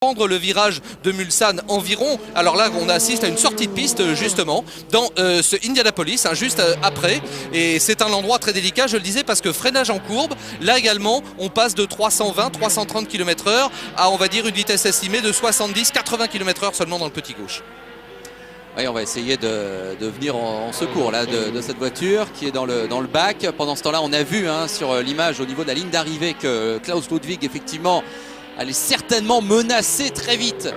Prendre le virage de Mulsanne environ, alors là on assiste à une sortie de piste justement dans ce Indianapolis, juste après, et c'est un endroit très délicat, je le disais, parce que freinage en courbe, là également on passe de 320-330 km/h à, on va dire, une vitesse estimée de 70-80 km/h seulement dans le petit gauche. Oui, on va essayer de venir en secours là, de cette voiture qui est dans le bac. Pendant ce temps-là, on a vu sur l'image au niveau de la ligne d'arrivée que Klaus Ludwig effectivement allait certainement menacer très vite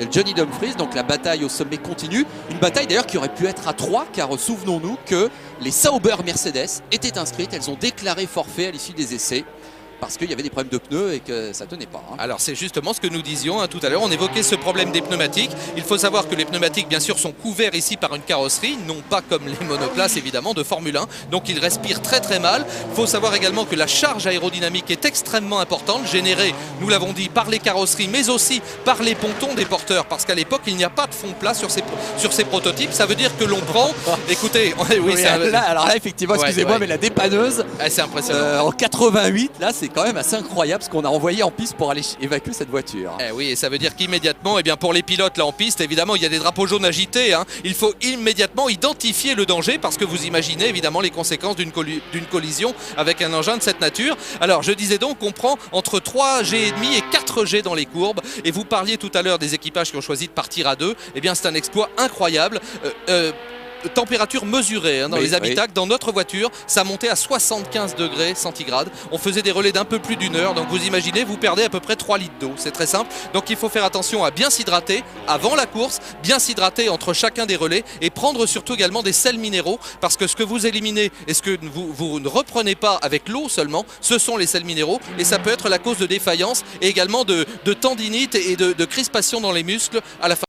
Johnny Dumfries. Donc la bataille au sommet continue. Une bataille d'ailleurs qui aurait pu être à 3, car souvenons-nous que les Sauber Mercedes étaient inscrites. Elles ont déclaré forfait à l'issue des essais, parce qu'il y avait des problèmes de pneus et que ça tenait pas. Alors c'est justement ce que nous disions tout à l'heure, on évoquait ce problème des pneumatiques. Il faut savoir que les pneumatiques bien sûr sont couverts ici par une carrosserie, non pas comme les monoplaces évidemment de Formule 1, donc ils respirent très très mal. Il faut savoir également que la charge aérodynamique est extrêmement importante, générée, nous l'avons dit, par les carrosseries mais aussi par les pontons des porteurs, parce qu'à l'époque il n'y a pas de fond plat sur ces prototypes. Ça veut dire que l'on prend, écoutez, oui, alors là effectivement, excusez-moi, mais la dépanneuse c'est impressionnant. En 88, là c'est quand même assez incroyable ce qu'on a envoyé en piste pour aller évacuer cette voiture. Oui, et ça veut dire qu'immédiatement, pour les pilotes là en piste, évidemment il y a des drapeaux jaunes agités, il faut immédiatement identifier le danger, parce que vous imaginez évidemment les conséquences d'une collision avec un engin de cette nature. Alors je disais donc qu'on prend entre 3G et demi et 4G dans les courbes, et vous parliez tout à l'heure des équipages qui ont choisi de partir à 2, c'est un exploit incroyable. Température mesurée dans les habitacles. Dans notre voiture, ça montait à 75 degrés centigrades. On faisait des relais d'un peu plus d'une heure. Donc vous imaginez, vous perdez à peu près 3 litres d'eau. C'est très simple. Donc il faut faire attention à bien s'hydrater avant la course, bien s'hydrater entre chacun des relais, et prendre surtout également des sels minéraux, parce que ce que vous éliminez et ce que vous ne reprenez pas avec l'eau seulement, ce sont les sels minéraux, et ça peut être la cause de défaillance et également de tendinite et de crispation dans les muscles à la fin.